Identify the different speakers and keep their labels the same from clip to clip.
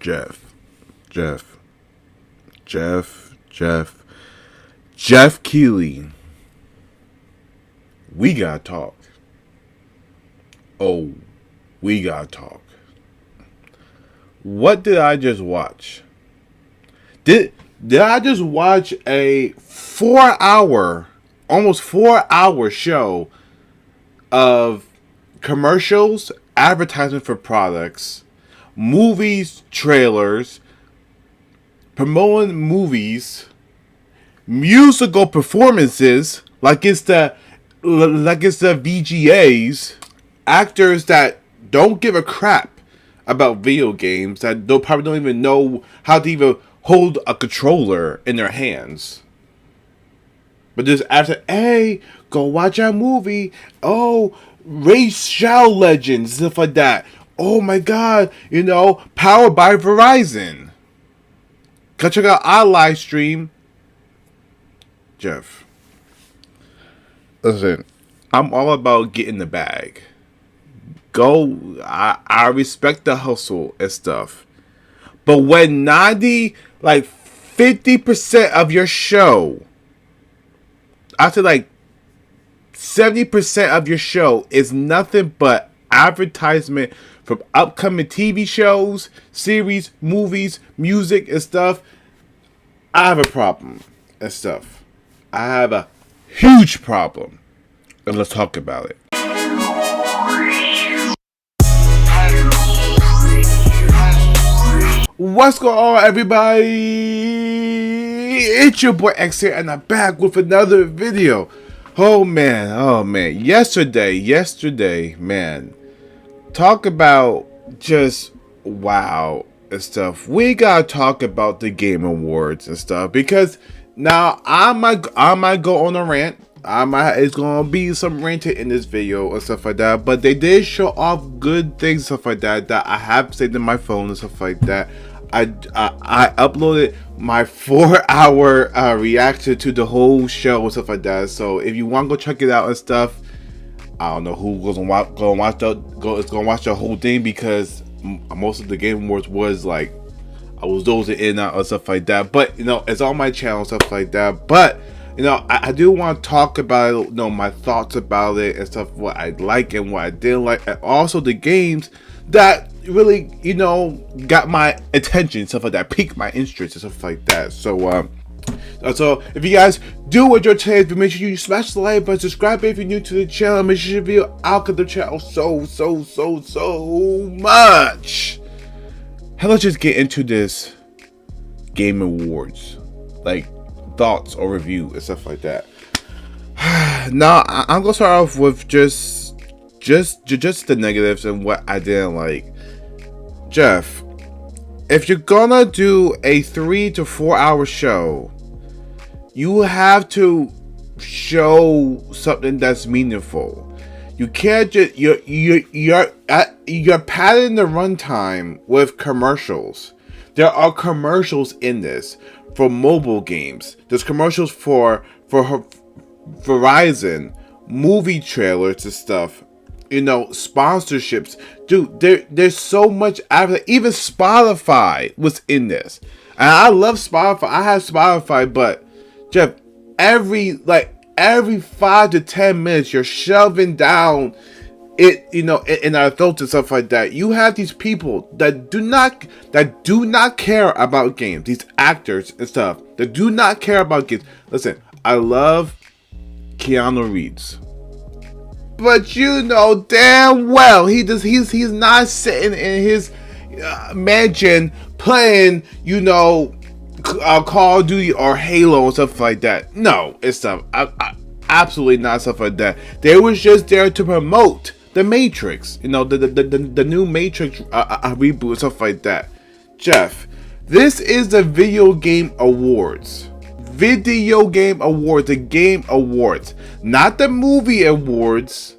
Speaker 1: Geoff, Geoff, Geoff, Geoff, Geoff Keighley. We gotta talk. Oh, we gotta talk. What did I just watch? Did I just watch a 4 hour, almost 4 hour show of commercials, advertisement for products, movies, trailers, promoting movies, musical performances like it's the VGAs, actors that don't give a crap about video games, that probably don't even know how to even hold a controller in their hands, but just after, hey, go watch our movie. Oh, Race Shadow Legends, stuff like that. Oh my god, powered by Verizon. Go check out our live stream. Geoff, listen, I'm all about getting the bag. I respect the hustle and stuff. But when 50% of your show, after 70% of your show is nothing but advertisement from upcoming TV shows, series, movies, music, and stuff, I have a problem and stuff. I have a huge problem. And let's talk about it. What's going on, everybody? It's your boy X here, and I'm back with another video. Oh man. Yesterday, man. Talk about just wow and stuff. We gotta talk about the Game Awards and stuff, because now I might go on a rant. It's gonna be some ranting in this video and stuff like that. But they did show off good things and stuff like that I have saved in my phone and stuff like that. I uploaded my 4-hour reaction to the whole show and stuff like that. So if you want to go check it out and stuff, I don't know who goes and watch the whole thing, because most of the Game Awards was I was dozing in and out and stuff like that. But it's on my channel and stuff like that. But I do want to talk about it, my thoughts about it and stuff, what I like and what I didn't like, and also the games that really, got my attention, stuff like that, piqued my interest and stuff like that. So if you guys do enjoy today's video, make sure you smash the like button, subscribe if you're new to the channel, make sure you video out of the channel so much. Hey, let's just get into this Game Awards, thoughts or review and stuff like that. Now I'm gonna start off with just the negatives and what I didn't like. Geoff, if you're gonna do a 3 to 4 hour show, you have to show something that's meaningful. You can't just you're padding the runtime with commercials. There are commercials in this for mobile games. There's commercials for Verizon, movie trailers and stuff. Sponsorships. Dude, there's so much advertising. Even Spotify was in this. And I love Spotify. I have Spotify, but Geoff, every 5 to 10 minutes you're shoving down it, in our throats and stuff like that. You have these people that do not care about games. These actors and stuff that do not care about games. Listen, I love Keanu Reeves, but damn well he's not sitting in his mansion playing Call of Duty or Halo and stuff like that. No, it's stuff. Absolutely not stuff like that. They was just there to promote the Matrix, the new Matrix reboot and stuff like that. Geoff, this is the Video Game Awards. Video Game Awards, the Game Awards, not the Movie Awards,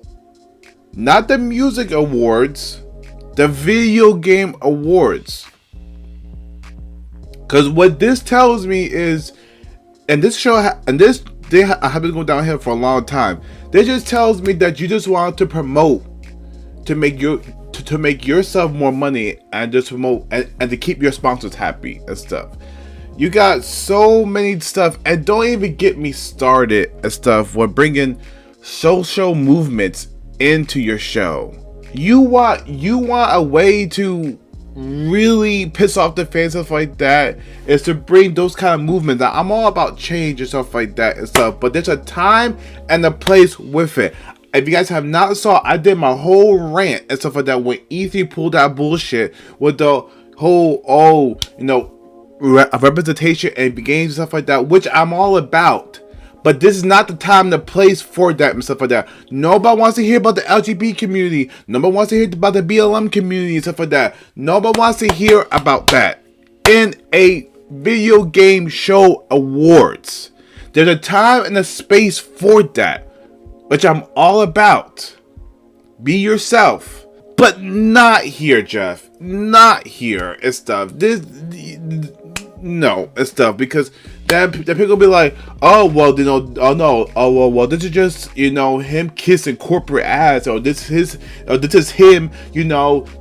Speaker 1: not the Music Awards, the Video Game Awards. Because what this tells me is, and this show they have been going down here for a long time. This just tells me that you just want to promote to make your to make yourself more money and just promote and to keep your sponsors happy and stuff. You got so many stuff, and don't even get me started and stuff with bringing social movements into your show. You want a way to really piss off the fans, stuff like that, is to bring those kind of movements. Now, I'm all about change and stuff like that and stuff, but there's a time and a place with it. If you guys have not saw, I did my whole rant and stuff like that when E3 pulled that bullshit with the whole, representation and games and stuff like that, which I'm all about. But this is not the time, the place for that and stuff like that. Nobody wants to hear about the LGBT community. Nobody wants to hear about the BLM community and stuff like that. Nobody wants to hear about that in a video game show awards. There's a time and a space for that, which I'm all about. Be yourself. But not here, Geoff. Not here and stuff. No, and stuff, because then people will be like, oh well, well, this is just him kissing corporate ass, or this is him,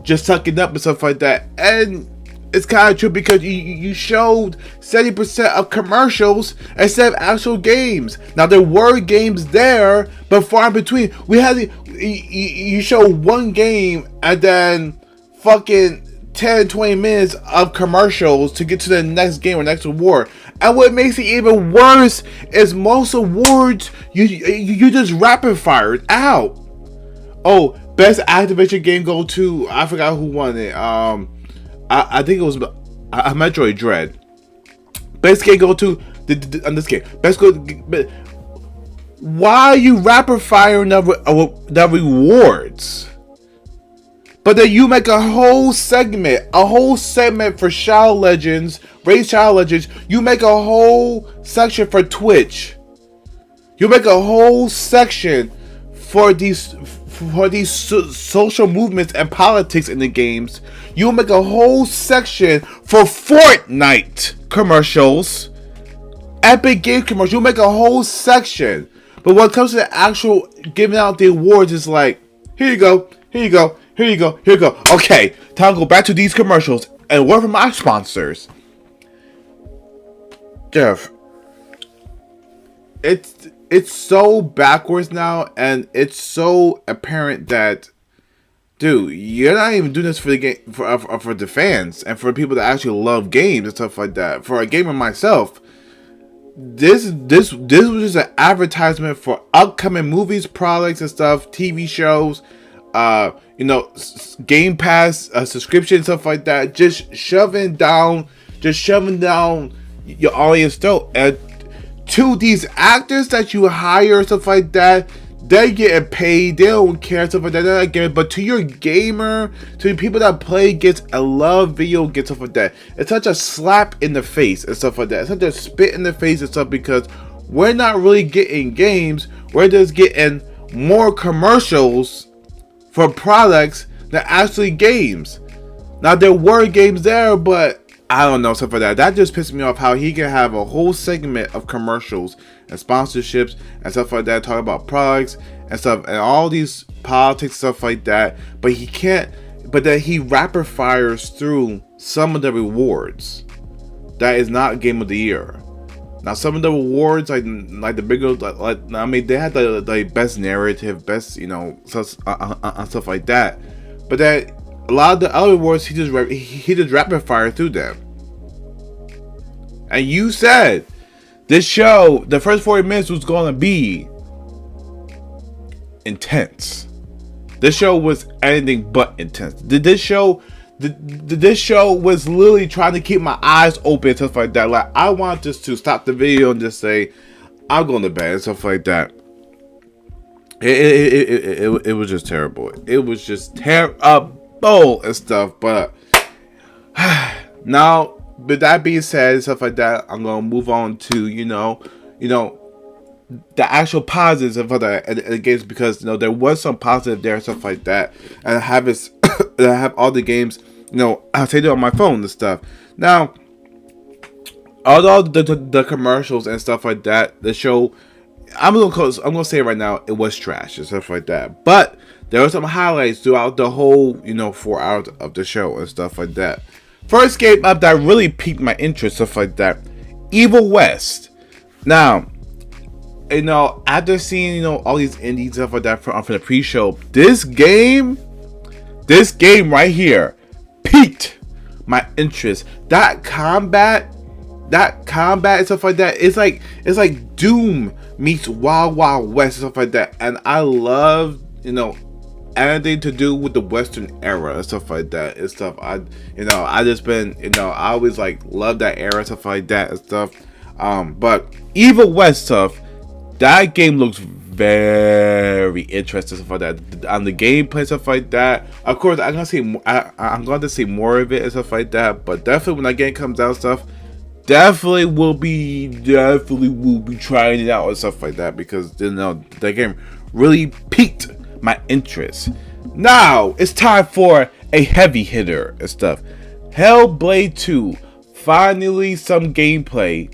Speaker 1: just sucking up and stuff like that. And it's kind of true, because you showed 70% of commercials instead of actual games. Now there were games there, but far in between. You show one game and then fucking 10-20 minutes of commercials to get to the next game or next award. And what makes it even worse is most awards you just rapid fired out. Oh, best Activision game go to, I forgot who won it. I think it was Metroid Dread. Best game go to on this game. Best go. Why are you rapid firing the rewards? But then you make a whole segment for Shadow Legends, Raid Shadow Legends. You make a whole section for Twitch. You make a whole section for these social movements and politics in the games. You make a whole section for Fortnite commercials, Epic Game commercials. You make a whole section. But when it comes to the actual giving out the awards, it's like, here you go. Okay, time to go back to these commercials and word from my sponsors. Geoff, it's so backwards now, and it's so apparent that, dude, you're not even doing this for the game for the fans and for people that actually love games and stuff like that. For a gamer myself, this was just an advertisement for upcoming movies, products, and stuff, TV shows. Game Pass, subscription, stuff like that. Just shoving down your audience throat. And to these actors that you hire, stuff like that, they're getting paid. They don't care, stuff like that. They're not getting. But to your gamer, to the people that play games and love video games, stuff like that, it's such a slap in the face and stuff like that. It's such a spit in the face and stuff, because we're not really getting games. We're just getting more commercials for products than actually games. Now there were games there, but I don't know, stuff like that. That just pissed me off, how he can have a whole segment of commercials and sponsorships and stuff like that, talking about products and stuff and all these politics, stuff like that. But he can't. But then he rapid fires through some of the rewards. That is not Game of the Year. Now some of the awards, like the bigger, they had the best narrative, best stuff like that. But that a lot of the other awards, he just rapid fire through them. And you said this show, the first 40 minutes was gonna be intense. This show was anything but intense. This show was literally trying to keep my eyes open and stuff like that. Like, I want just to stop the video and just say, I'm going to bed and stuff like that. It was just terrible. It was just terrible and stuff. But now, with that being said and stuff like that, I'm going to move on to, the actual positives of the games, because there was some positive there and stuff like that, and I have all the games, I'll take it on my phone and stuff. Now, although the commercials and stuff like that, the show, I'm gonna say it right now, it was trash and stuff like that. But There were some highlights throughout the whole, 4 hours of the show and stuff like that. First game up that really piqued my interest, stuff like that, Evil West. Now, after seeing, all these indie stuff like that from the pre-show, this game right here piqued my interest. That combat and stuff like that, it's like Doom meets Wild Wild West and stuff like that. And I love, anything to do with the Western era and stuff like that and stuff. I always love that era and stuff like that and stuff. But Evil West stuff, that game looks very interesting, stuff like that. On the gameplay, stuff like that. Of course, I'm going to see more of it and stuff like that. But definitely when that game comes out, stuff, definitely will be trying it out and stuff like that, because that game really piqued my interest. Now it's time for a heavy hitter and stuff. Hellblade 2, finally some gameplay,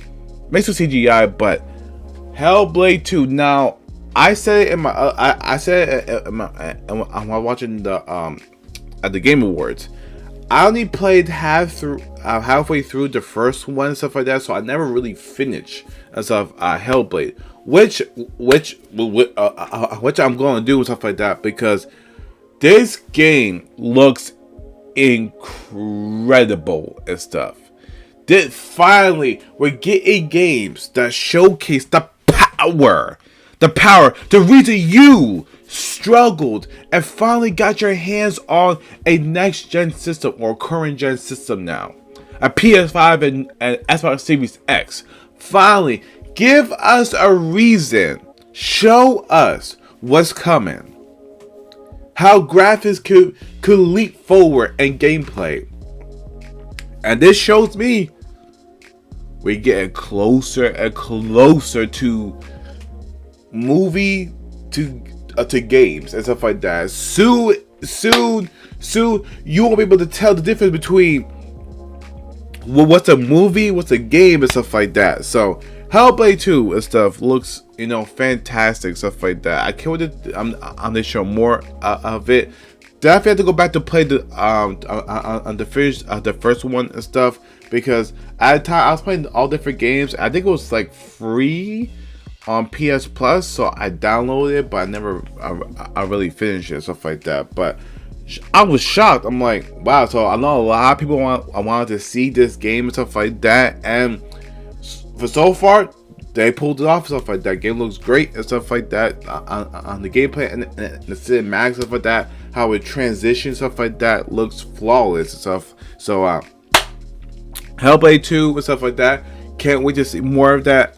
Speaker 1: mixed with CGI, but Hellblade 2. Now I said it in my when I was watching the at the Game Awards. I only played halfway through the first one and stuff like that, so I never really finished and stuff. Hellblade, which I'm going to do and stuff like that, because this game looks incredible and stuff. Finally, we're getting games that showcase the reason you struggled and finally got your hands on a next gen system or current gen system now, a PS5 and Xbox Series X. Finally, give us a reason, show us what's coming, how graphics could leap forward in gameplay. And this shows me we're getting closer and closer to to games and stuff like that. Soon you won't be able to tell the difference between what's a movie, what's a game, and stuff like that. So Hellblade 2 and stuff looks, fantastic, stuff like that. I can't wait to on this show more of it. Definitely have to go back to play the first one and stuff, because at the time I was playing all different games. I think it was free on PS Plus, so I downloaded it, but I never I really finished it, stuff like that. But I was shocked. I'm like, wow. So I know a lot of people wanted to see this game and stuff like that, and for so far they pulled it off, stuff like that. Game looks great and stuff like that on the gameplay and the cinematics, stuff like that. How it transitions, stuff like that, looks flawless and stuff. So Hellblade 2 and stuff like that. Can't wait to see more of that.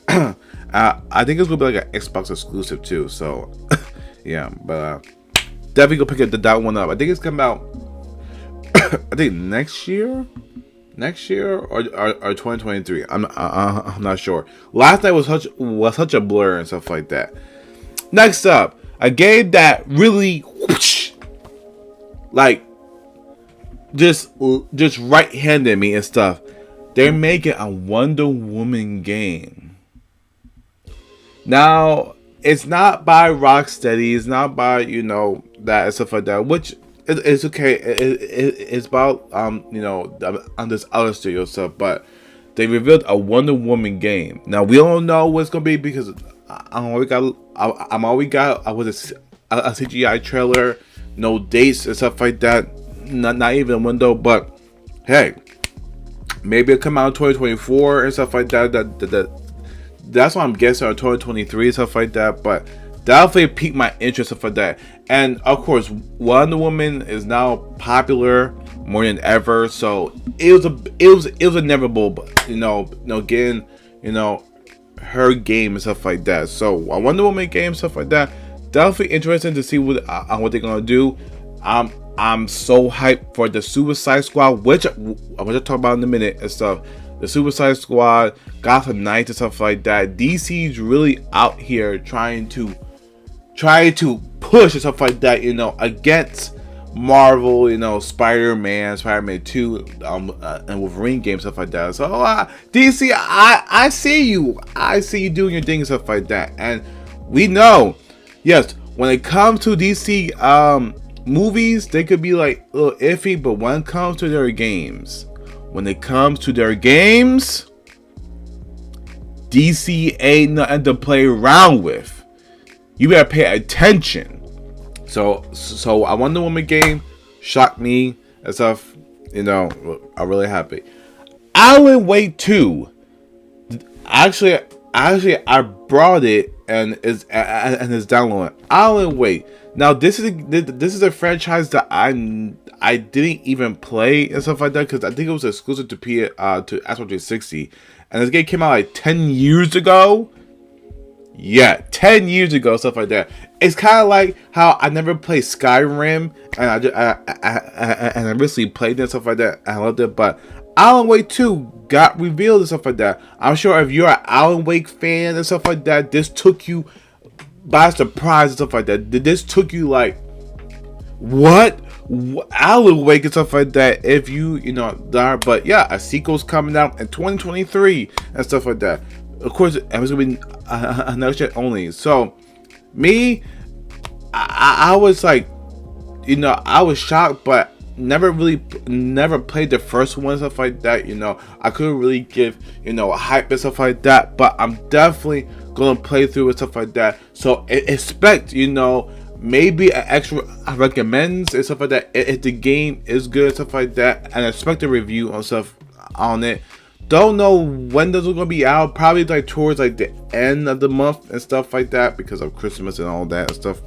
Speaker 1: I think it's gonna be like an Xbox exclusive too. So yeah, but definitely go pick that one up. I think it's coming out. I think next year or 2023. I'm not sure. Last night was such a blur and stuff like that. Next up, a game that really whoosh, just right-handed me and stuff. They're making a Wonder Woman game. Now, it's not by Rocksteady, it's not by, that and stuff like that, which it's okay. It's about, on this other studio stuff, but they revealed a Wonder Woman game. Now, we don't know what it's going to be, because I already got a CGI trailer, no dates and stuff like that, not even a window, but hey, maybe it'll come out in 2024 and stuff like that. That's what I'm guessing, or 2023 and stuff like that. But definitely piqued my interest for that. And of course, Wonder Woman is now popular more than ever. So it was inevitable, getting her game and stuff like that. So a Wonder Woman game, stuff like that. Definitely interesting to see what they're gonna do. I'm so hyped for the Suicide Squad, which I'm gonna talk about in a minute and stuff. The Suicide Squad, Gotham Knights and stuff like that. DC's really out here trying to push and stuff like that, against Marvel, Spider-Man 2, and Wolverine games, stuff like that. So DC, I see you doing your thing and stuff like that. And we know, yes, when it comes to DC movies, they could be like a little iffy, but when it comes to their games, DC ain't nothing to play around with. You better pay attention. So a Wonder Woman game shocked me and stuff. You know, I'm really happy. Alan Wake 2. Actually, I brought it and it's downloading. Alan Wake. Now this is a franchise that I didn't even play and stuff like that because I think it was exclusive to Xbox 360, and this game came out like 10 years ago. Yeah, 10 years ago, stuff like that. It's kind of like how I never played Skyrim, and I recently played it and stuff like that. I loved it, but Alan Wake 2 got revealed and stuff like that. I'm sure if you're an Alan Wake fan and stuff like that, this took you by surprise and stuff like that. This took you like, what? Alan Wake and stuff like that. If you know, but yeah, a sequel's coming out in 2023 and stuff like that. Of course, it was gonna be another shit only. So, me, I was like, you know, I was shocked, but never played the first one and stuff like that. You know, I couldn't really give, you know, hype and stuff like that. But I'm definitely gonna play through and stuff like that. So expect, you know, maybe an extra recommends and stuff like that if the game is good and stuff like that, and expect a review on stuff on it. Don't know when this is gonna be out. Probably like towards like the end of the month and stuff like that because of Christmas and all that and stuff.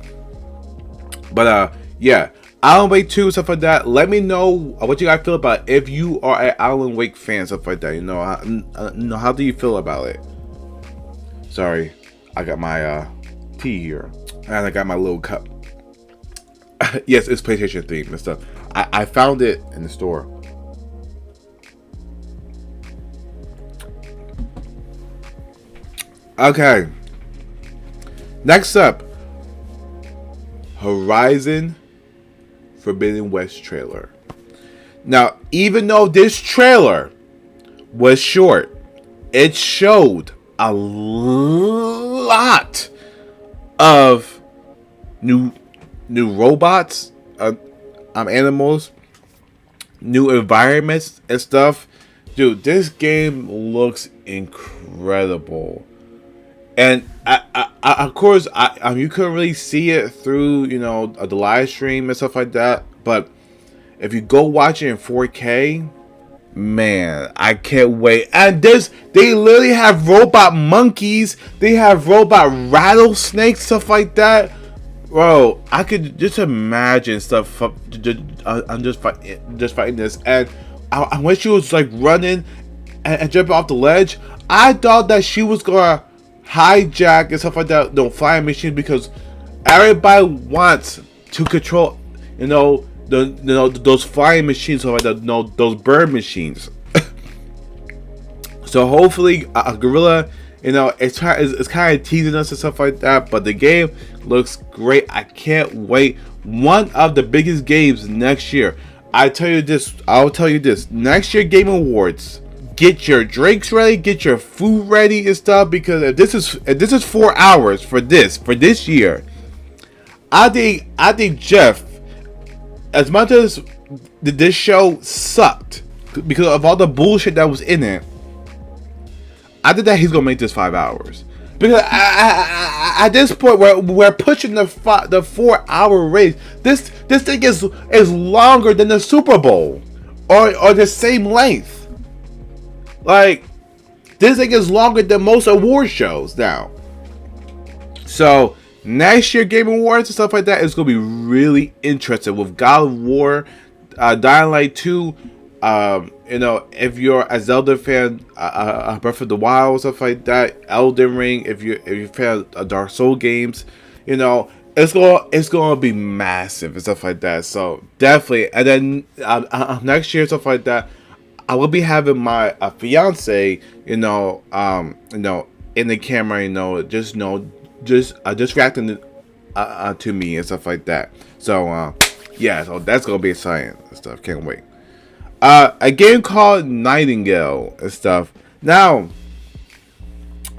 Speaker 1: But yeah, Alan Wake 2 stuff like that. Let me know what you guys feel about it. If you are an Alan Wake fan, stuff like that. You know, how do you feel about it? Sorry, I got my tea here and I got my little cup. Yes, it's PlayStation themed and stuff. I found it in the store. Okay. Next up, Horizon Forbidden West trailer. Now, even though this trailer was short, it showed a lot of new robots, animals, new environments and stuff. Dude, this game looks incredible. And of course, you couldn't really see it through, you know, the live stream and stuff like that. But if you go watch it in 4K, man, I can't wait. And they literally have robot monkeys. They have robot rattlesnakes, stuff like that. Bro, I could just imagine stuff. I'm just fighting this. And when she was like running and jumping off the ledge, I thought that she was gonna hijack and stuff like that, flying machines, because everybody wants to control, you know, those flying machines, stuff like that, those bird machines. So hopefully, Gorilla, you know, it's kind of teasing us and stuff like that. But the game looks great. I can't wait. One of the biggest games next year. I'll tell you this. Next year Game Awards. Get your drinks ready, get your food ready and stuff, because if this is 4 hours for this year, I think Geoff, as much as this show sucked because of all the bullshit that was in it, I think that he's gonna make this 5 hours, because at this point we're pushing the 4 hour race. This thing is longer than the Super Bowl, or the same length. Like, this thing is longer than most award shows now. So, next year Game Awards and stuff like that is going to be really interesting with God of War, Dying Light 2. You know, if you're a Zelda fan, Breath of the Wild, stuff like that, Elden Ring, if you're a fan of Dark Souls games, you know, it's going to be massive and stuff like that. So, definitely. And then next year, stuff like that, I will be having my fiance, you know, in the camera, you know, just reacting to me and stuff like that. So yeah, so that's gonna be exciting and stuff. Can't wait. A game called Nightingale and stuff. Now,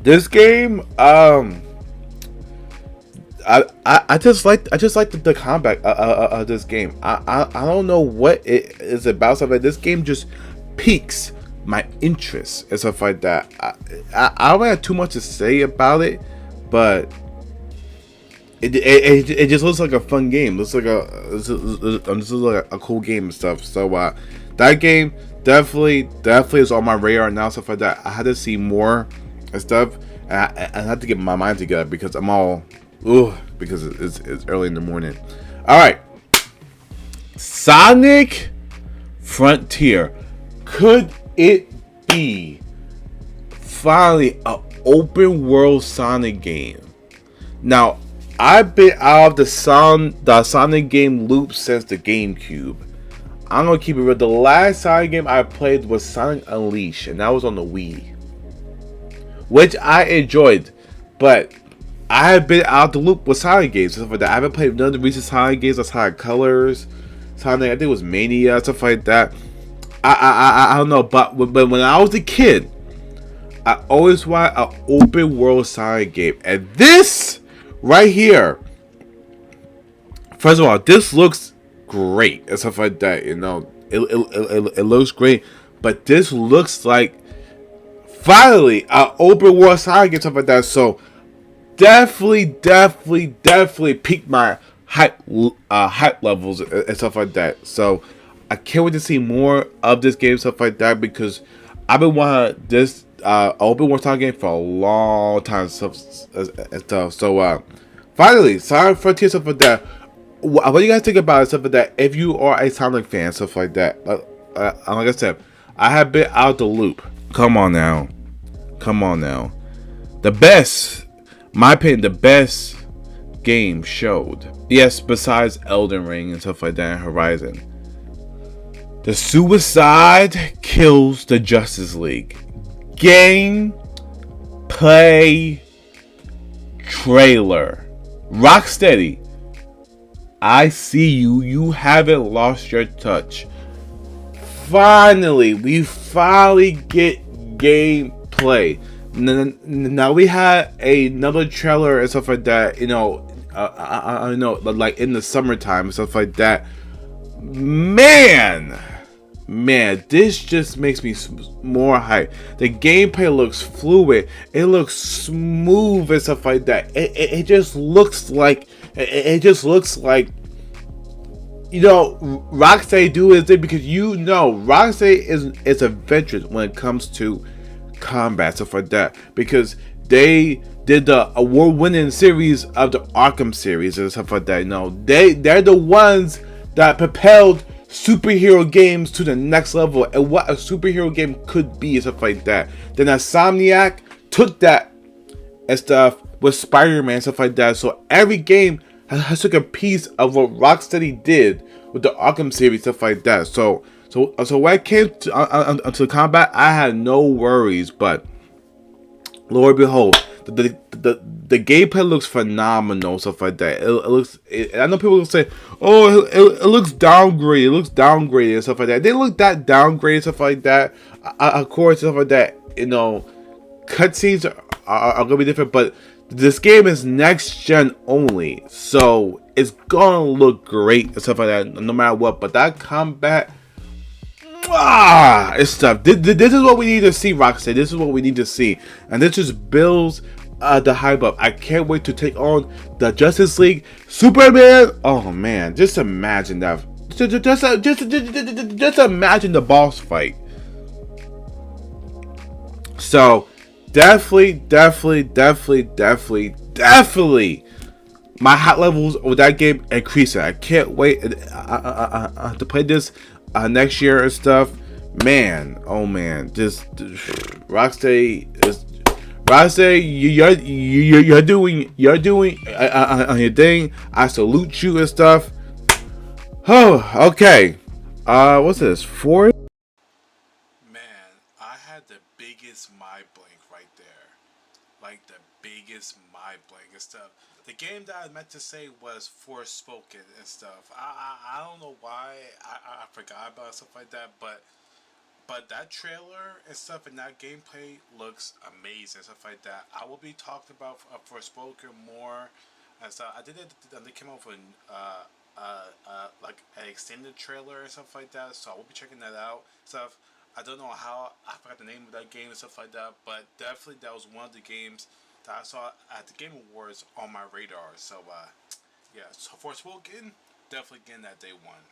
Speaker 1: this game, I just like the combat of this game. I don't know what it is about. Stuff like this game just piques my interest and stuff like that. I don't have too much to say about it, but it just looks like a fun game. Looks like this looks like a cool game and stuff. So that game definitely is on my radar now. Stuff like that. I had to see more and stuff. And I had to get my mind together because I'm all because it's early in the morning. All right, Sonic Frontier. Could it be finally an open world Sonic game? Now, I've been out of the Sonic game loop since the GameCube. I'm gonna keep it real. The last Sonic game I played was Sonic Unleashed, and that was on the Wii, which I enjoyed. But I have been out the loop with Sonic games and stuff like that. I haven't played none of the recent Sonic games. Like Sonic Colors, Sonic, I think it was Mania, stuff like that. I don't know, but when I was a kid, I always wanted an open world Sonic game, and this right here, first of all, this looks great and stuff like that. You know, it looks great, but this looks like finally an open world Sonic game, stuff like that. So definitely piqued my hype levels and stuff like that. So I can't wait to see more of this game, stuff like that, because I've been wanting this open world Sonic game for a long time, stuff. So finally, Sonic Frontier, stuff like that. What do you guys think about it, stuff like that? If you are a Sonic fan, stuff like that. Like I said, I have been out the loop. Come on now. The best, my opinion, the best game showed. Yes, besides Elden Ring and stuff like that and Horizon. The Suicide Kills the Justice League gameplay trailer. Rocksteady, I see you. You haven't lost your touch. Finally, we get gameplay. Now we had another trailer and stuff like that. You know, I know, like in the summertime and stuff like that. Man, this just makes me more hype. The gameplay looks fluid. It looks smooth and stuff like that. It just looks like you know, Rocksteady do his thing, because you know Rocksteady is adventurous when it comes to combat, stuff like that, because they did the award-winning series of the Arkham series and stuff like that. You know, they're the ones that propelled superhero games to the next level, and what a superhero game could be and stuff like that. Then Insomniac took that and stuff with Spider-Man, stuff like that. So every game has took a piece of what Rocksteady did with the Arkham series, stuff like that. So when it came to combat, I had no worries. But Lord behold, the gameplay looks phenomenal, stuff like that. It looks. I know people will say, "Oh, it looks downgraded. It looks downgraded and stuff like that." They look that downgraded, stuff like that. Of course, stuff like that. You know, cutscenes are gonna be different, but this game is next gen only, so it's gonna look great and stuff like that, no matter what. But that combat, it's tough. This is what we need to see, Rocksteady. This is what we need to see, and this just builds the hype up. I can't wait to take on the Justice League, Superman. Oh man, just imagine that. Just imagine the boss fight. So definitely, my hot levels with that game increasing. I can't wait to play this next year and stuff. Man, oh man, just Rocksteady, you're doing your thing. I salute you and stuff. Oh, okay. What's this? 4. Man, I had the biggest mind blank right there. Like the biggest mind blank and stuff. The game that I meant to say was Forspoken and stuff. I don't know why I forgot about stuff like that, but that trailer and stuff and that gameplay looks amazing, stuff like that. I will be talking about Forspoken more And so I did it. They came out with like an extended trailer and stuff like that. So I will be checking that out. Stuff. I don't know how I forgot the name of that game and stuff like that, but definitely that was one of the games that I saw at the Game Awards on my radar. So yeah, so for Spoken, definitely getting that day one.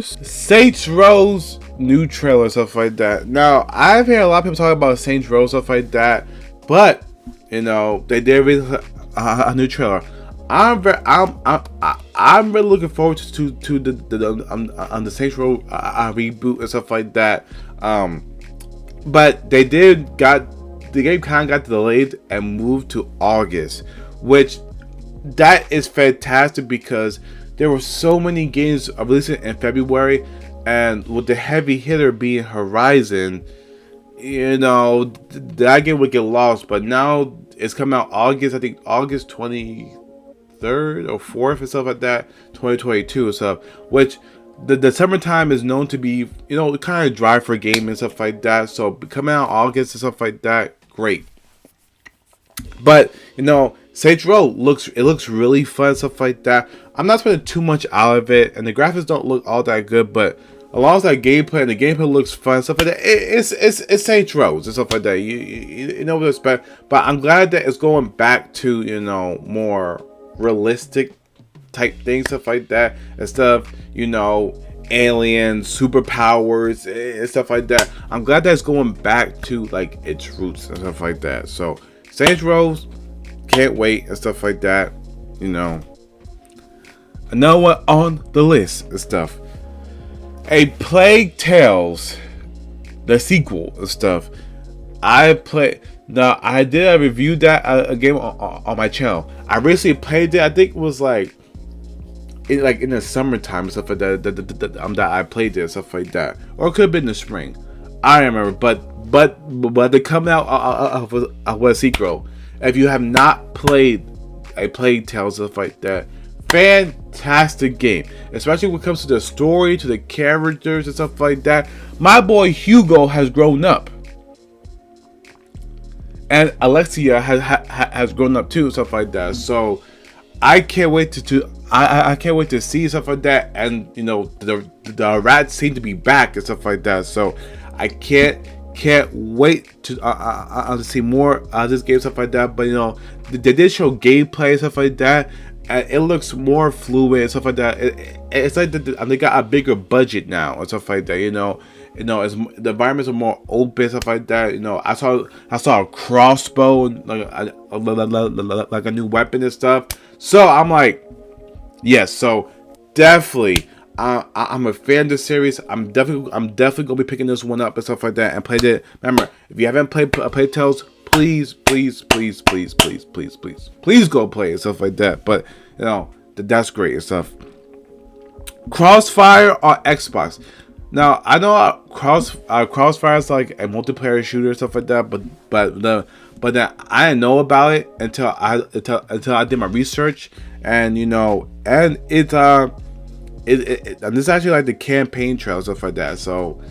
Speaker 1: Saints Row's new trailer, stuff like that. Now, I've heard a lot of people talk about Saints Row, stuff like that, but they did release a new trailer. I'm really looking forward to the Saints Row reboot and stuff like that. But they did got the game kind of got delayed and moved to August, which that is fantastic because there were so many games releasing in February, and with the heavy hitter being Horizon, that game would get lost. But now it's coming out August, I think August 23rd or 4th and stuff like that, 2022 and stuff, which the summertime is known to be, kind of dry for gaming and stuff like that. So coming out August and stuff like that, great. But Saints Row looks really fun, stuff like that. I'm not spending too much out of it, and the graphics don't look all that good, but as long as that gameplay and the gameplay looks fun, stuff like that, it's Saints Row and stuff like that. You know what to expect. But I'm glad that it's going back to more realistic type things, stuff like that, and stuff, aliens, superpowers, and stuff like that. I'm glad that it's going back to like its roots and stuff like that. So Saints Row, can't wait and stuff like that. Another one on the list and stuff. A Plague Tales, the sequel and stuff. I did a review that a game on my channel. I recently played it. I think it was like in the summertime and stuff like that. That I played it and stuff like that, or it could have been the spring. I don't remember, but they come out with a sequel. If you have not played a Plague Tale, stuff like that, fantastic game. Especially when it comes to the story, to the characters and stuff like that. My boy Hugo has grown up, and Alexia has grown up too, stuff like that. So I can't wait I can't wait to see stuff like that. And the rats seem to be back and stuff like that. So I can't wait to see more of this game, stuff like that. But they did show gameplay and stuff like that, and it looks more fluid and stuff like that. It's like they got a bigger budget now and stuff like that. It's, the environments are more open, stuff like that. I saw a crossbow, like a new weapon and stuff. So I'm like, yes. So definitely. I'm a fan of the series. I'm definitely gonna be picking this one up and stuff like that and played it. Remember, if you haven't played Plague Tales, please go play and stuff like that. But that's great and stuff. Crossfire on Xbox. Now I know Crossfire is like a multiplayer shooter and stuff like that, but then I didn't know about it until I did my research, and and it's and this is actually like the campaign trail and stuff like that. So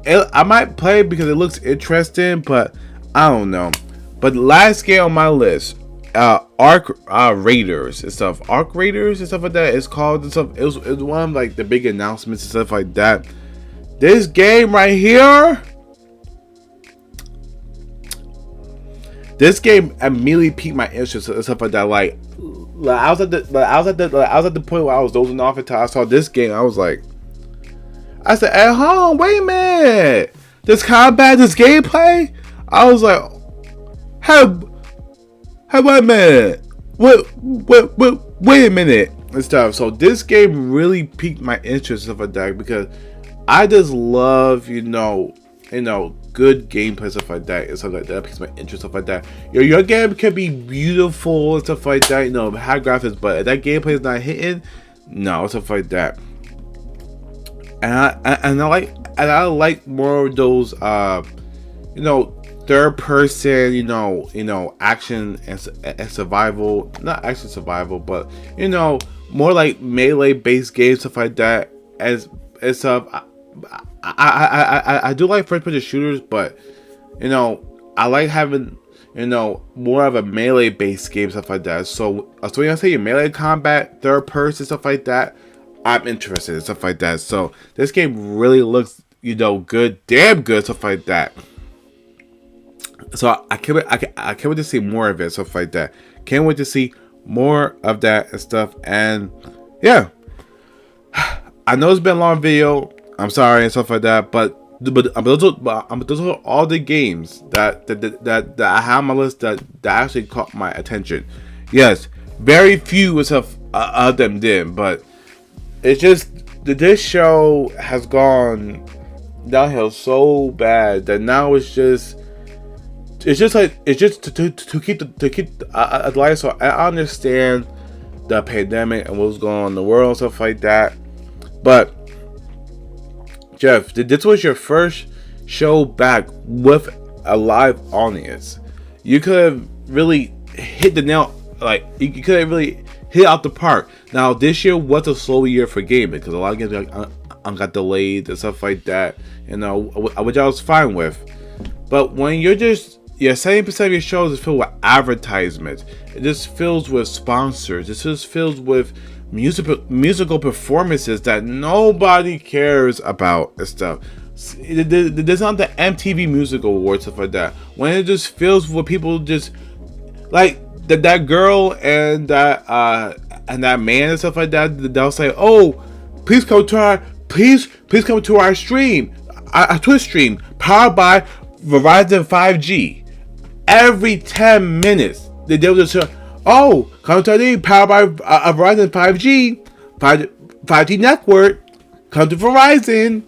Speaker 1: I might play it because it looks interesting, but I don't know. But the last game on my list, Arc Raiders and stuff. Arc Raiders and stuff like that. It's called and stuff. It was one of like the big announcements and stuff like that. This game right here. This game immediately piqued my interest and stuff like that. Like I was at the point where I was dozing off until I saw this game. I was like, I said, "At home, wait a minute, this combat, this gameplay." I was like, "Hey, wait a minute, wait a minute," and stuff. So this game really piqued my interest and stuff like that because I just love, good gameplay, stuff like that, and stuff like that piques my interest, stuff like that. Your game can be beautiful and stuff like that, high graphics, but if that gameplay is not hitting, no, stuff like that. And I like more of those, third person, action and survival, not action survival, but more like melee based games, stuff like that. As stuff. I do like first person shooters, but I like having more of a melee based game, stuff like that. So when I say melee combat, third person, stuff like that, I'm interested in stuff like that. So this game really looks, good, damn good, stuff like that. So I can't wait to see more of it, stuff like that. Can't wait to see more of that and stuff. And yeah, I know it's been a long video. I'm sorry and stuff like that, but those are all the games that I have on my list that actually caught my attention. Yes, very few of them did, but it's just this show has gone downhill so bad that now it's just to keep the light. So I understand the pandemic and what's going on in the world and stuff like that, but Geoff, this was your first show back with a live audience. You could have really hit the nail, like you could have really hit out the park. Now this year was a slow year for gaming because a lot of games got delayed and stuff like that, which I was fine with. But when you're 70% of your shows is filled with advertisements, it just fills with sponsors, it just fills with musical performances that nobody cares about and stuff. There's not the MTV Music Awards, stuff like that. When it just fills with people just like that girl and that man and stuff like that. They'll say, "Oh, please come to our stream, our Twitch stream, powered by Verizon 5G." Every 10 minutes, they'll just say, "Oh, come to the powered by a Verizon 5G network. Come to Verizon."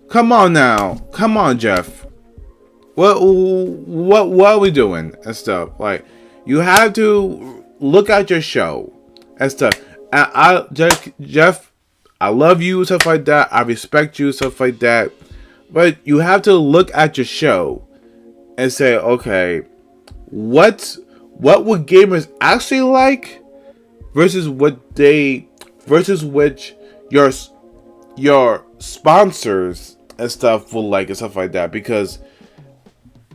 Speaker 1: Come on now, come on, Geoff. What are we doing and stuff? Like, you have to look at your show and stuff. Geoff, I love you, stuff like that. I respect you, stuff like that. But you have to look at your show and say, okay, what would gamers actually like versus which your sponsors and stuff will like and stuff like that, because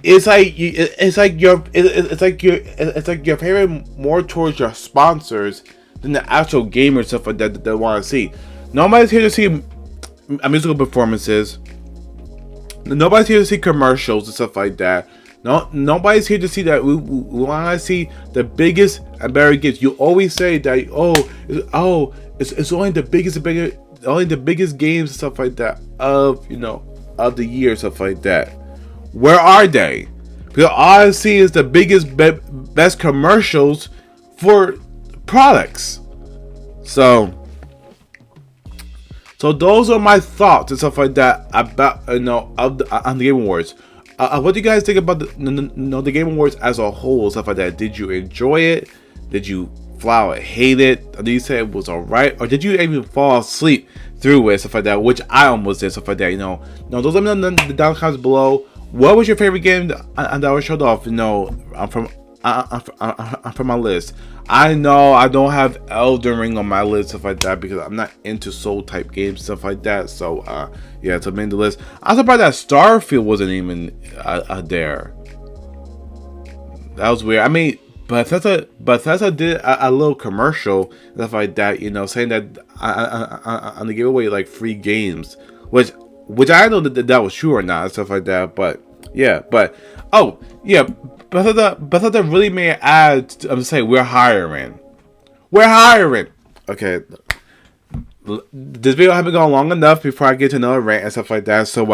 Speaker 1: it's like you're paying more towards your sponsors than the actual gamers, stuff like that they want to see. Nobody's here to see musical performances. Nobody's here to see commercials and stuff like that. Nobody's here to see that. We want to see the biggest and better gifts. You always say that, it's only the biggest games and stuff like that of the year, stuff like that. Where are they? Because all I see is the biggest, best commercials for products. So those are my thoughts and stuff like that about on the Game Awards. What do you guys think about the Game Awards as a whole, stuff like that? Did you enjoy it? Did you flat out hate it? Or did you say it was alright? Or did you even fall asleep through it, stuff like that? Which I almost did, stuff like that. Those let me know in the down comments below. What was your favorite game that was showed off? I'm from my list. I know I don't have Elden Ring on my list, stuff like that, because I'm not into soul type games, stuff like that. So yeah, to make the list. I'm surprised that Starfield wasn't even there. That was weird. I mean, Bethesda did a little commercial, stuff like that, saying that on the giveaway like free games, which I don't know that was true or not, stuff like that. But yeah, Bethesda really made an ad. I'm just saying, we're hiring. Okay, this video has been going long enough before I get to another rant and stuff like that. So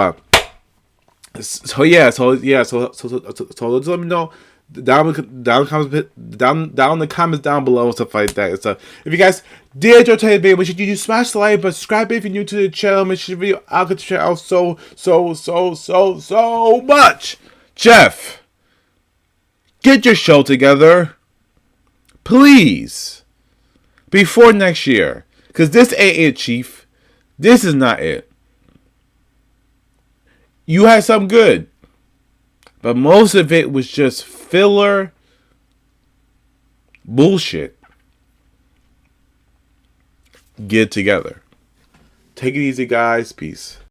Speaker 1: just let me know down in the comments down below and stuff like that. So if you guys did enjoy today's video, make sure you smash the like button, subscribe if you're new to the channel. Make sure the video I'll get to check out so much. Geoff, get your show together, please, before next year, because this ain't it, Chief. This is not it. You had some good, but most of it was just filler bullshit. Get it together. Take it easy, guys. Peace.